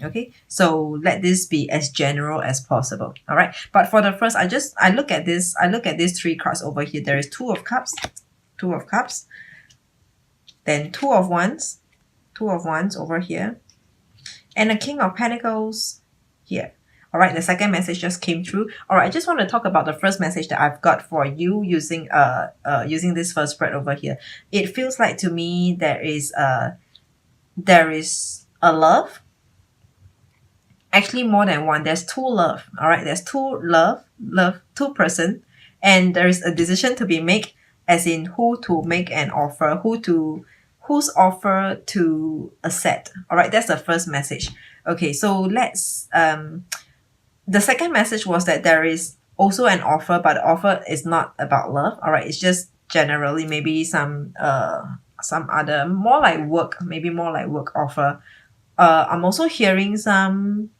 Okay, so let this be as general as possible. All right, but for the first, I look at these three cards over here. There is Two of Cups, then Two of Wands over here, and a King of Pentacles here. All right, the second message just came through. All right, I just want to talk about the first message that I've got for you using this first spread over here. It feels like to me there is a love. Actually, more than one. There's two love. All right, there's two person, and there is a decision to be made, as in who to make an offer, whose offer to accept. All right, that's the first message. Okay, so let's the second message was that there is also an offer, but the offer is not about love. All right, it's just generally maybe some other more like work, maybe more like work offer. I'm also hearing some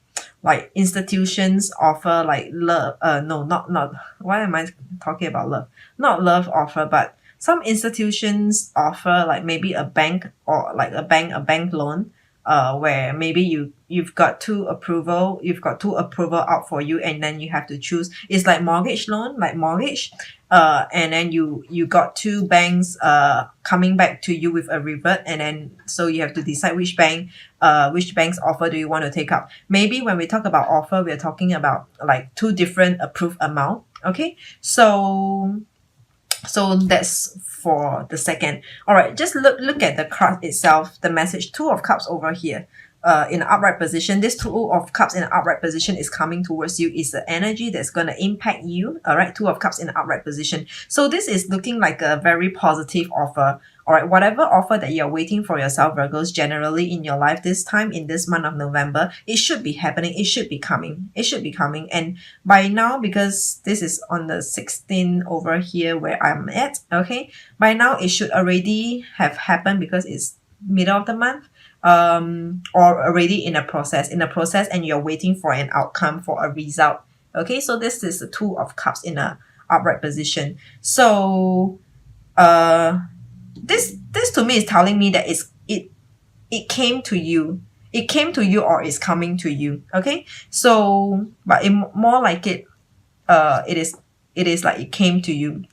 like institutions offer like love. No, not. Why am I talking about love? Not love offer, but some institutions offer like maybe a bank or like a bank loan. Where maybe you've got two approval out for you, and then you have to choose. It's like mortgage loan, like mortgage. And then you got two banks coming back to you with a revert, and then so you have to decide which bank's offer do you want to take up. Maybe when we talk about offer, we're talking about like two different approved amount. Okay, so that's for the second. All right, just look at the card itself, the message. Two of Cups over here in upright position. This Two of Cups in upright position is coming towards you. Is the energy that's going to impact you. All right, Two of Cups in upright position. So this is looking like a very positive offer. All right, whatever offer that you're waiting for yourself, Virgos, generally in your life this time, in this month of November, it should be happening. It should be coming. And by now, because this is on the 16th over here where I'm at, okay, by now it should already have happened because it's middle of the month, or already in a process, and you're waiting for an outcome, for a result. Okay, so this is the Two of Cups in a upright position. So, this to me is telling me that it came to you. It came to you or is coming to you. Okay, so but more like it is like it came to you.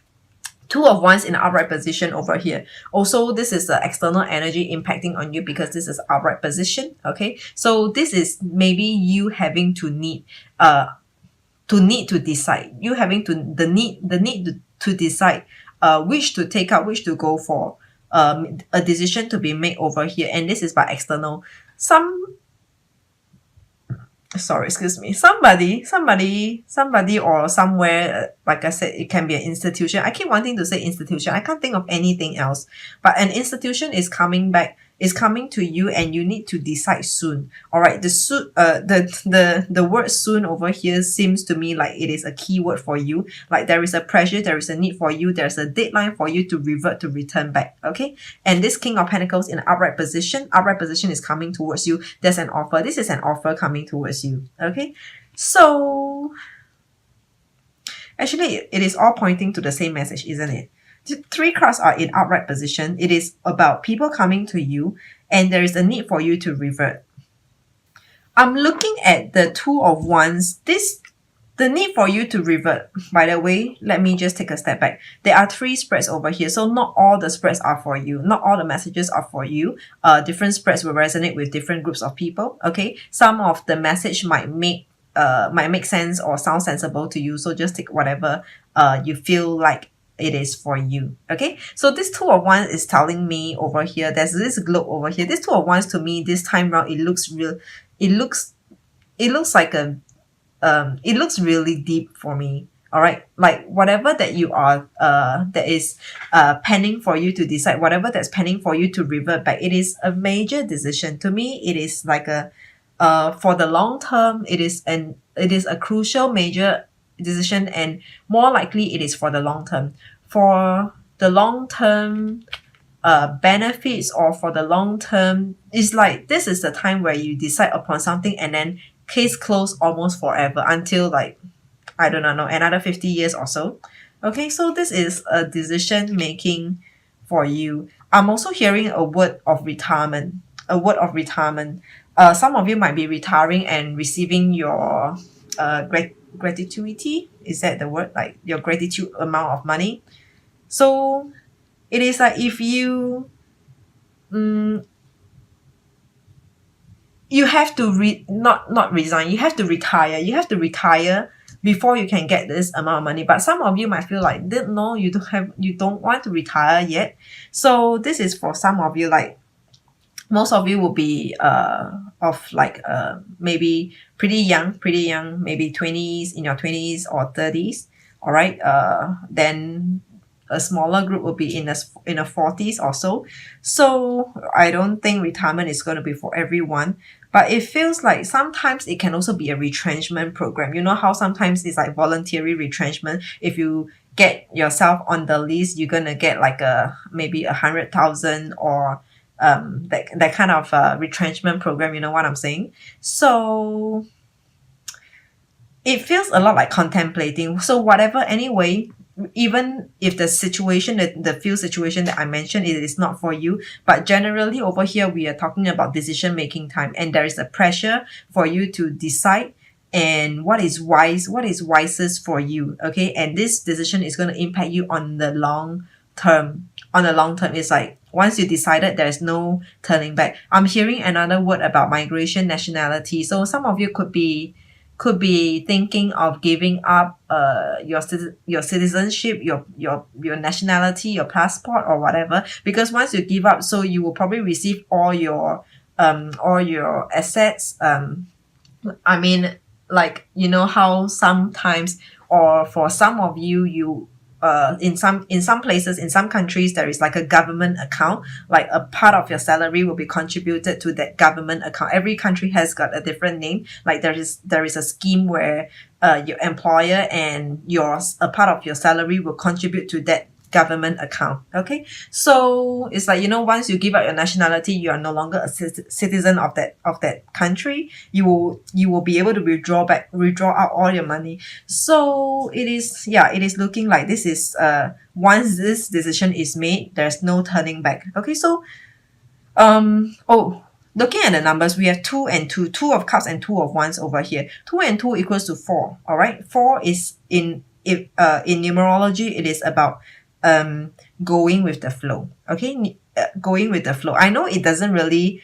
Two of Wands in upright position over here. Also, this is the external energy impacting on you because this is upright position. Okay, so this is maybe you having to need to decide. You having to the need to decide which to take up, which to go for. A decision to be made over here, and this is by external. Excuse me, somebody or somewhere, like I said, it can be an institution. I keep wanting to say institution. I can't think of anything else, but an institution is coming to you, and you need to decide soon. All right, the word soon over here seems to me like it is a key word for you. Like there is a pressure, there is a need for you, there's a deadline for you to return back. Okay, and this King of Pentacles in upright position is coming towards you. There's an offer. This is an offer coming towards you. Okay, so actually it is all pointing to the same message, isn't it? Three cards are in upright position. It is about people coming to you, and there is a need for you to revert. I'm looking at the Two of Wands. The need for you to revert. By the way, let me just take a step back. There are three spreads over here, so not all the spreads are for you. Not all the messages are for you. Different spreads will resonate with different groups of people. Okay, some of the message might make sense or sound sensible to you. So just take whatever you feel like it is for you. Okay, so this Two of Wands is telling me over here, there's this globe over here. This Two of Wands to me this time round, it looks like it looks really deep for me. All right, like whatever that you are that is pending for you to decide, whatever that's pending for you to revert back, it is a major decision. To me, it is like a for the long term, it is a crucial major decision, and more likely it is for the long term. For the long term benefits, or for the long term, it's like this is the time where you decide upon something, and then case closed almost forever, until like, I don't know, another 50 years or so. Okay, so this is a decision making for you. I'm also hearing a word of retirement. some of you might be retiring and receiving your gratuity. Is that the word? Like your gratitude amount of money. So it is like if you you have to not resign, you have to retire. You have to retire before you can get this amount of money. But some of you might feel like no, you don't want to retire yet. So this is for some of you. Like most of you will be of like maybe pretty young, maybe 20s, in your 20s or 30s. All right. Then a smaller group will be in a 40s or so. So I don't think retirement is going to be for everyone, but it feels like sometimes it can also be a retrenchment program. You know how sometimes it's like voluntary retrenchment. If you get yourself on the list, you're gonna get like maybe 100,000 or that kind of retrenchment program. You know what I'm saying? So it feels a lot like contemplating. So whatever, anyway, even if the situation, the field situation that I mentioned, it is not for you, but generally over here we are talking about decision making time, and there is a pressure for you to decide and what is wisest for you. Okay, and this decision is going to impact you on the long term. It's like once you decided, there's no turning back. I'm hearing another word about migration, nationality. So some of you could be thinking of giving up your citizenship, your nationality, your passport or whatever, because once you give up, so you will probably receive all your assets. I mean, like, you know how sometimes, or for some of you in some places, in some countries, there is like a government account, like a part of your salary will be contributed to that government account. Every country has got a different name. Like there is a scheme where your employer and a part of your salary will contribute to that government account. Okay, so it's like, you know, once you give up your nationality, you are no longer a citizen of that country. You will be able to withdraw out all your money. So it is looking like this is once this decision is made, there's no turning back. Okay, so looking at the numbers, we have 2 and 2, 2 of cups and 2 of wands over here. 2 and 2 equals to 4. All right, 4 is in numerology, it is about going with the flow. Okay, going with the flow. I know it doesn't really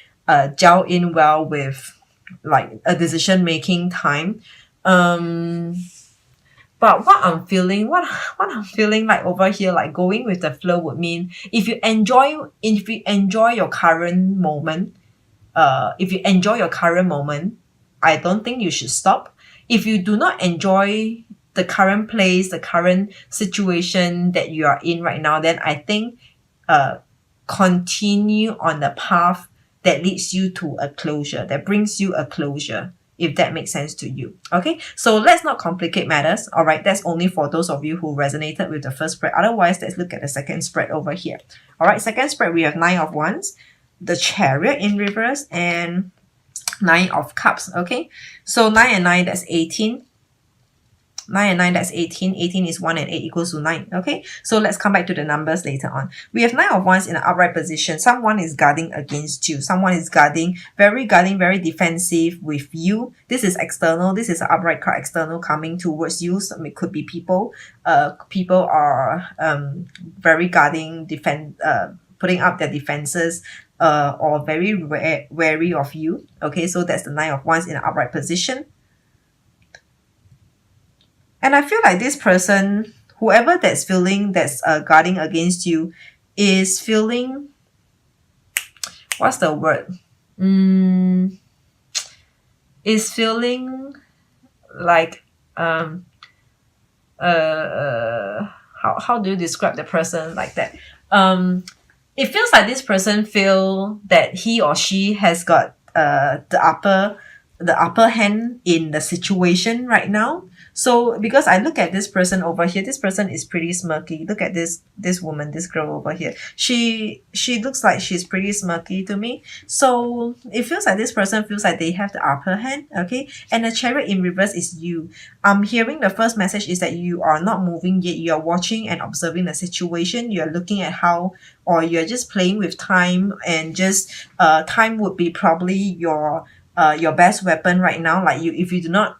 gel in well with like a decision making time, but what I'm feeling like over here, like going with the flow, would mean if you enjoy your current moment, I don't think you should stop. If you do not enjoy the current place, the current situation that you are in right now, then I think continue on the path that leads you to a closure, that brings you a closure, if that makes sense to you. Okay, so let's not complicate matters. All right, that's only for those of you who resonated with the first spread. Otherwise, let's look at the second spread over here. All right, second spread, we have 9 of wands, the chariot in reverse, and 9 of cups. Okay, so 9 and 9, that's 18. 9 and 9, that's 18. 18 is 1 and 8 equals to 9. Okay, so let's come back to the numbers later on. We have 9 of wands in an upright position. Someone is guarding against you. Someone is guarding, very defensive with you. This is external. This is an upright card, external, coming towards you. So it could be people. People are very guarding, putting up their defenses, or very wary of you. Okay, so that's the 9 of wands in an upright position. And I feel like this person, whoever that's guarding against you, is feeling, what's the word? Is feeling like, how do you describe the person like that? It feels like this person feel that he or she has got the upper hand in the situation right now. So because I look at this person over here, this person is pretty smirky. Look at this woman, this girl over here. She looks like she's pretty smirky to me. So it feels like this person feels like they have the upper hand. Okay, and the chariot in reverse is you. I'm hearing the first message is that you are not moving yet. You are watching and observing the situation. You are looking at how, or you're just playing with time, and just time would be probably your your best weapon right now. Like if you do not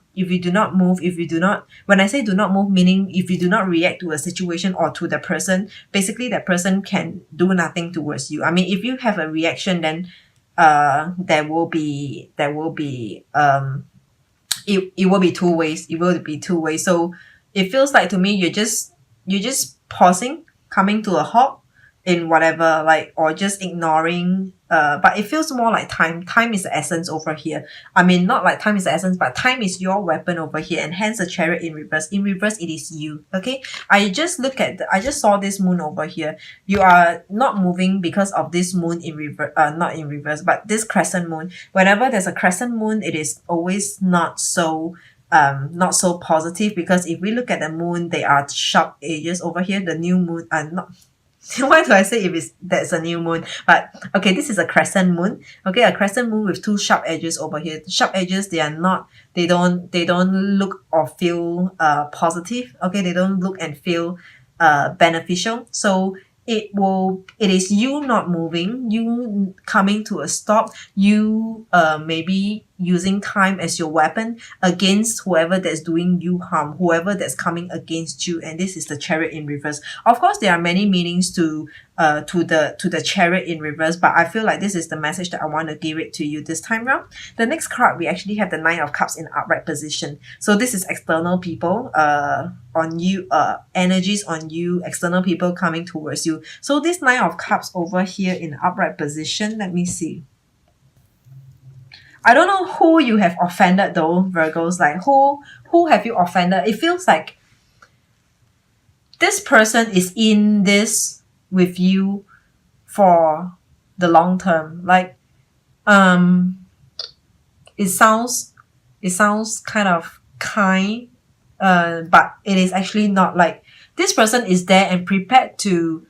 move, if you do not, when I say do not move, meaning if you do not react to a situation or to the person, basically that person can do nothing towards you. I mean, if you have a reaction, then it will be two ways. It will be two ways. So it feels like to me you're just pausing, coming to a halt in whatever, like, or just ignoring. But it feels more like time is the essence over here. I mean, not like time is the essence, but time is your weapon over here, and hence the Chariot in reverse. In reverse, it is you. Okay, I just saw this moon over here. You are not moving because of this moon in reverse, not in reverse, but this crescent moon. Whenever there's a crescent moon, it is always not so positive, because if we look at the moon, there are sharp edges over here. The new moon, not why do I say if that's a new moon? But okay, this is a crescent moon. Okay, a crescent moon with two sharp edges over here. Sharp edges, they don't look or feel positive. Okay, they don't look and feel beneficial. So it is you not moving, you coming to a stop, you maybe using time as your weapon against whoever that's doing you harm, whoever that's coming against you. And this is the Chariot in reverse. Of course, there are many meanings to the Chariot in reverse, but I feel like this is the message that I want to give it to you this time round. The next card, we actually have the Nine of Cups in upright position. So this is external people on you, energies on you, external people coming towards you. So this Nine of Cups over here in upright position, let me see. I don't know who you have offended though, Virgos. Like who have you offended? It feels like this person is in this with you for the long term. Like it sounds kind of kind, but it is actually not. Like this person is there and prepared to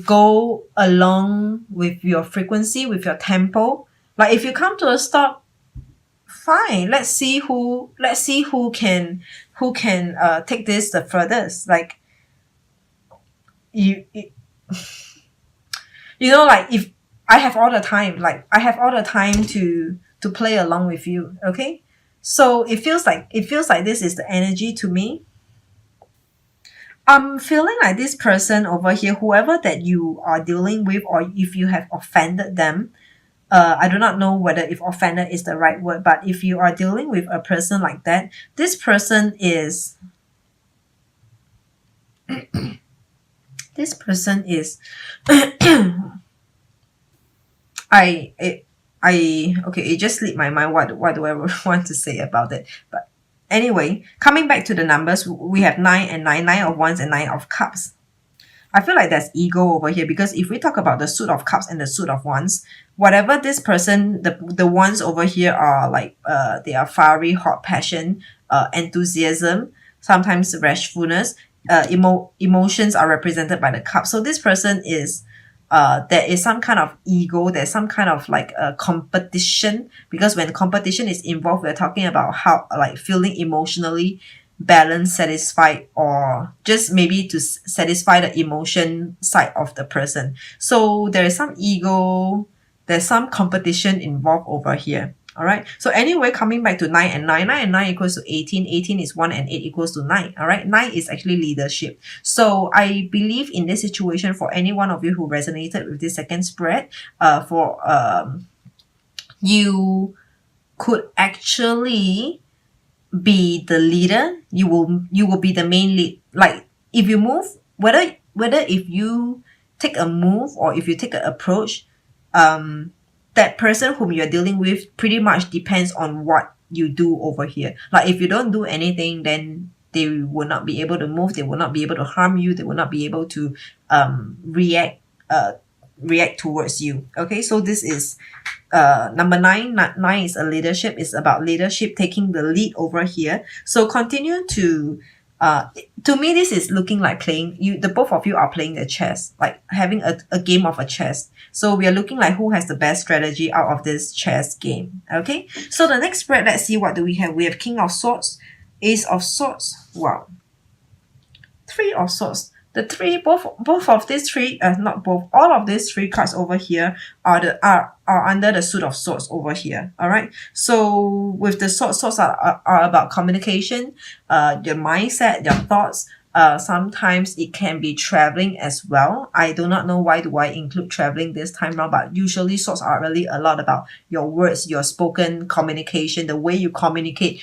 go along with your frequency, with your tempo. Like if you come to a stop, fine. Let's see who can take this the furthest. Like you know, like if I have all the time, to play along with you. Okay, so it feels like this is the energy to me. I'm feeling like this person over here, whoever that you are dealing with, or if you have offended them, I do not know whether if offended is the right word, but if you are dealing with a person like that, this person is okay, it just slipped my mind what do I want to say about it. But anyway, coming back to the numbers, we have 9 and 9, 9 of Wands and 9 of Cups. I feel like there's ego over here, because if we talk about the Suit of Cups and the Suit of Wands, whatever this person, the ones over here are like, they are fiery, hot passion, enthusiasm, sometimes rashfulness, emotions are represented by the cup. So this person is, there is some kind of ego, there's some kind of like a competition, because when competition is involved, we're talking about how, like, feeling emotionally balanced, satisfied, or just maybe to satisfy the emotion side of the person. So there is some ego, there's some competition involved over here. All right. So anyway, coming back to 9 and 9, 9 and 9 equals to 18. 18 is 1 and 8 equals to 9. All right. 9 is actually leadership. So I believe in this situation, for any one of you who resonated with this second spread, you could actually be the leader. You will be the main lead. Like if you move, whether if you take a move or if you take an approach, that person whom you're dealing with pretty much depends on what you do over here. Like if you don't do anything, then they will not be able to move, they will not be able to harm you, they will not be able to react towards you. Okay, so this is number 9. 9 is a leadership. It's about leadership, taking the lead over here. So continue to me, this is looking like playing, the both of you are playing a chess, like having a game of a chess. So we are looking like who has the best strategy out of this chess game. Okay, so the next spread, let's see, what do we have? We have King of Swords, Ace of Swords, wow, Three of Swords, the three, both of these three, not both, all of these three cards over here are under the suit of swords over here. All right. So with the swords are about communication, your mindset, your thoughts. Sometimes it can be traveling as well. I do not know why do I include traveling this time around, but usually swords are really a lot about your words, your spoken communication, the way you communicate.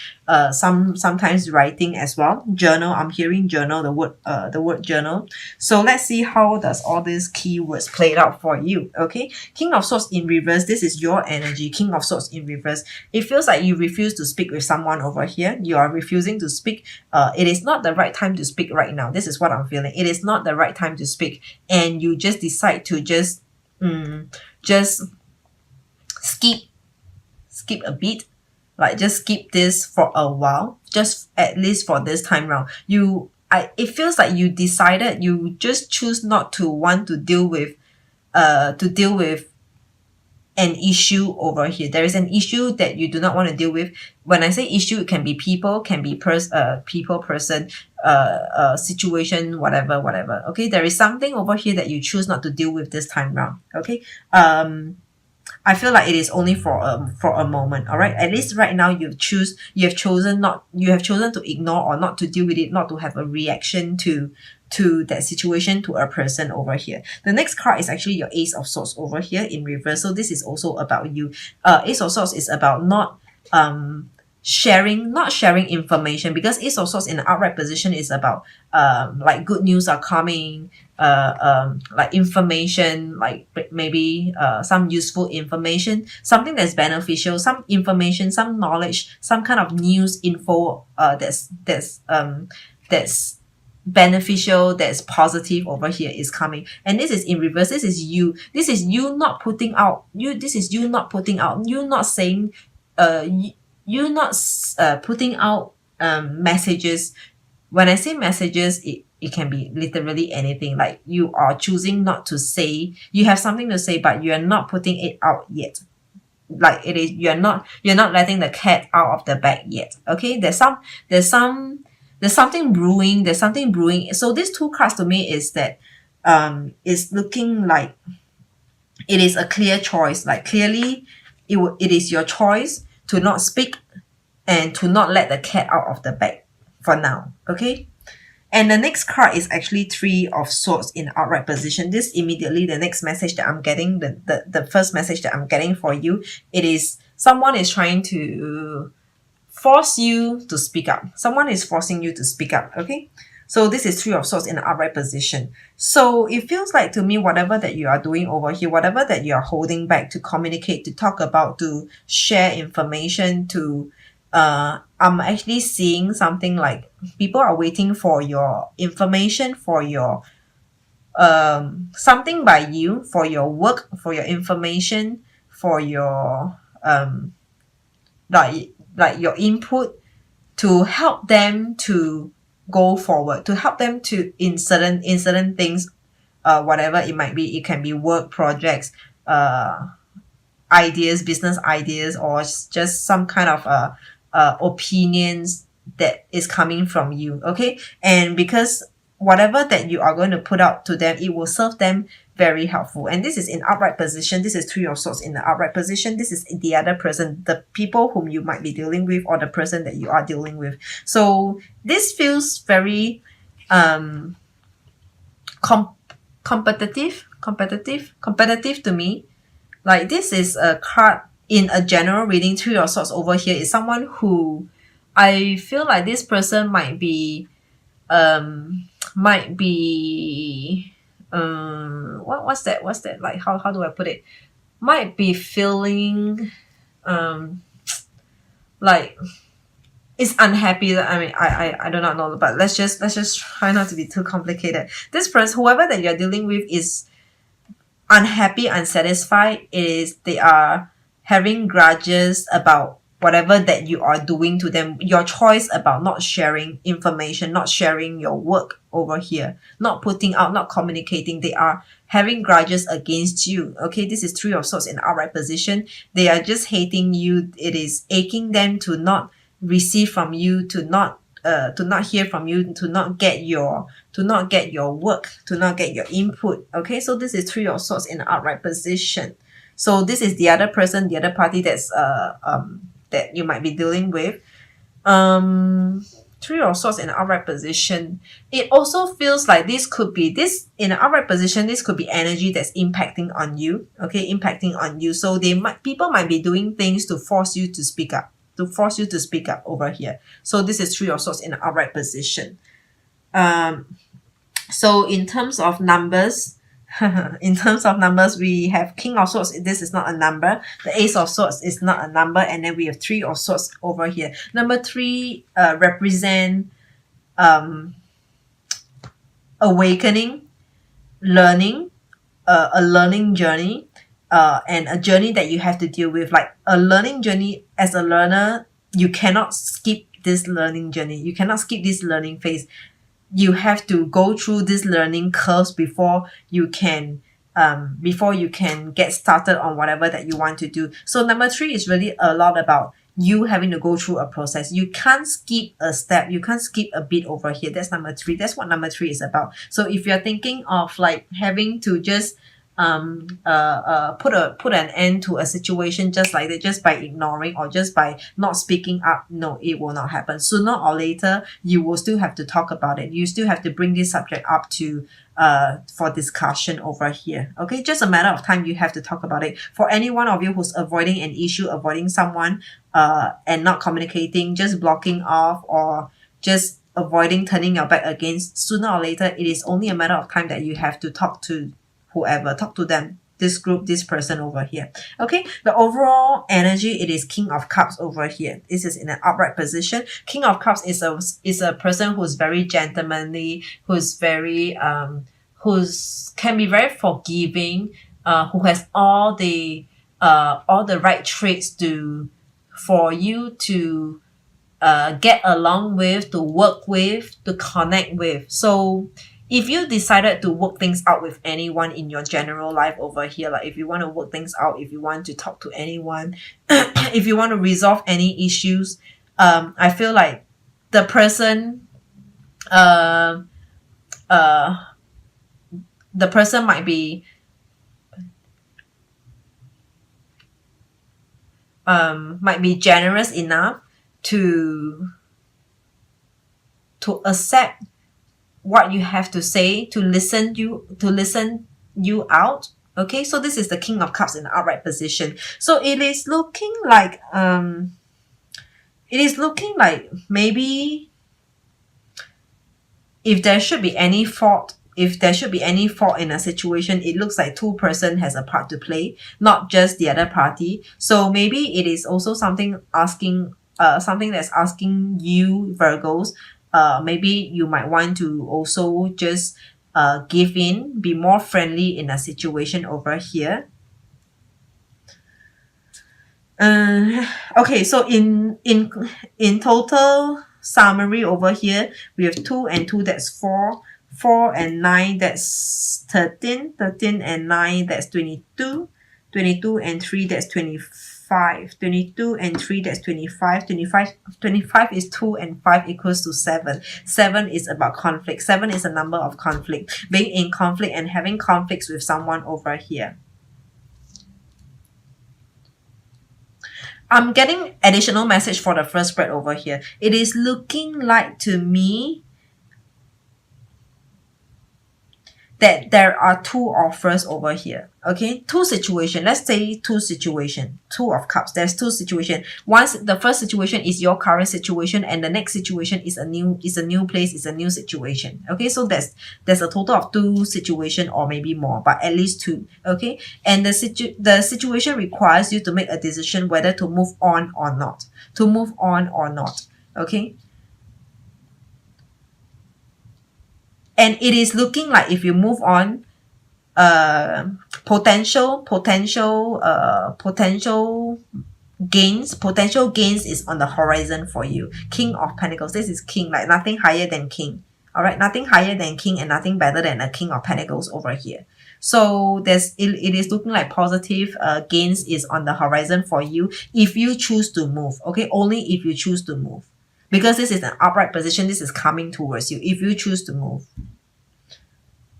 Sometimes writing as well. Journal. I'm hearing journal. The word journal. So let's see how does all these keywords play out for you. Okay. King of Swords in reverse. This is your energy. King of Swords in reverse. It feels like you refuse to speak with someone over here. You are refusing to speak. It is not the right time to speak right now. This is what I'm feeling. It is not the right time to speak, and you just decide to just skip a bit, like just skip this for a while, just at least for this time round. It feels like you decided, you just choose not to want to deal with an issue over here. There is an issue that you do not want to deal with. When I say issue, it can be people, can be people, person, situation, whatever. Okay, there is something over here that you choose not to deal with this time round. Okay, I feel like it is only for a moment. All right, at least right now you have chosen to ignore or not to deal with it, not to have a reaction to that situation, to a person over here. The next card is actually your Ace of Swords over here in reverse. So this is also about you. Ace of Swords is about not sharing information, because Ace of Swords in the outright position is about like good news are coming, like information, like maybe some useful information, something that's beneficial, some information, some knowledge, some kind of news info that's beneficial, that's positive over here is coming. And this is in reverse. This is you not putting out, you not saying, you not putting out messages. When I say messages, it can be literally anything. Like you are choosing not to say, you have something to say, but you are not putting it out yet. Like it is, you're not letting the cat out of the bag yet. Okay, there's something brewing. So these two cards to me is that is looking like it is a clear choice. Like clearly it is your choice to not speak and to not let the cat out of the bag for now. Okay. And the next card is actually Three of Swords in outright position. This immediately, the next message that I'm getting, the first message that I'm getting for you, it is someone is trying to force you to speak up. Someone is forcing you to speak up. Okay. So this is Three of Swords in the upright position. So it feels like to me, whatever that you are doing over here, whatever that you are holding back to communicate, to talk about, to share information, I'm actually seeing something like people are waiting for your information, for your something by you, for your work, for your information, for your like your input, to help them to go forward, to help them to in certain things, whatever it might be. It can be work projects, ideas, business ideas, or just some kind of opinions that is coming from you. Okay. And because whatever that you are going to put out to them, it will serve them very helpful. And this is in upright position. This is Three of Swords in the upright position. This is the other person, the people whom you might be dealing with, or the person that you are dealing with. So this feels very competitive to me. Like this is a card in a general reading. Three of Swords over here is someone who I feel like this person might be what's that like, how do I put it, might be feeling like is unhappy. I mean, I do not know, but let's just try not to be too complicated. This person, whoever that you're dealing with, is unhappy, unsatisfied. They are having grudges about whatever that you are doing to them, your choice about not sharing information, not sharing your work over here, not putting out, not communicating. They are having grudges against you. Okay, this is Three of Swords in outright position. They are just hating you. It is aching them to not receive from you, to not to not hear from you, to not get your work, to not get your input. Okay, so this is Three of Swords in an upright position. So this is the other person, the other party that's that you might be dealing with. Three of Swords in an upright position. It also feels like this could be this in an upright position. This could be energy that's impacting on you. Okay, impacting on you. So people might be doing things to force you to speak up, over here. So this is Three of Swords in an upright position. So in terms of numbers, we have King of Swords. This is not a number. The Ace of Swords is not a number. And then we have Three of Swords over here. Number 3 represent awakening, learning, a learning journey, and a journey that you have to deal with. Like a learning journey, as a learner, you cannot skip this learning journey. You cannot skip this learning phase. You have to go through this learning curves before you can get started on whatever that you want to do. So number 3 is really a lot about you having to go through a process. You can't skip a step. You can't skip a bit over here. That's number 3. That's what number 3 is about. So if you're thinking of like having to just put an end to a situation just like that, just by ignoring or just by not speaking up, no, it will not happen. Sooner or later, you will still have to talk about it. You still have to bring this subject up to for discussion over here. Okay, just a matter of time. You have to talk about it. For any one of you who's avoiding an issue, avoiding someone, and not communicating, just blocking off, or just avoiding turning your back against, sooner or later, it is only a matter of time that you have to talk to whoever, talk to them, this group, this person over here. Okay, the overall energy, it is King of Cups over here. This is in an upright position. King of Cups is a person who's very gentlemanly, who's very can be very forgiving, who has all the right traits for you to get along with, to work with, to connect with. So if you decided to work things out with anyone in your general life over here, like if you want to work things out, if you want to talk to anyone, if you want to resolve any issues, I feel like the person might be generous enough to accept what you have to say, to listen you out. Okay, so this is the King of Cups in the upright position. So it is looking like maybe if there should be any fault in a situation, it looks like two person has a part to play, not just the other party. So maybe it is also something that's asking you, Virgos, maybe you might want to also just give in, be more friendly in a situation over here. Okay, so in total summary over here, we have 2 and 2, that's 4. 4 and 9, that's 13. 13 and 9, that's 22. 22 and 3, that's 25. 22 and 3, that's 25. 25 is 2 and 5 equals to 7. 7 is about conflict. 7 is a number of conflict. Being in conflict and having conflicts with someone over here. I'm getting additional message for the first spread over here. It is looking like to me that there are 2 offers over here. Okay, 2 situations. Let's say 2 situations. 2 of Cups. There's 2 situations. Once the first situation is your current situation, and the next situation is a new place, is a new situation. Okay, so there's a total of 2 situations, or maybe more, but at least 2. Okay, and the situation requires you to make a decision whether to move on or not. To move on or not. Okay. And it is looking like if you move on, potential gains is on the horizon for you. King of Pentacles. This is King, like nothing higher than King. All right, nothing higher than King and nothing better than a King of Pentacles over here. So it is looking like positive gains is on the horizon for you if you choose to move. Okay, only if you choose to move. because this is an upright position. This is coming towards you if you choose to move.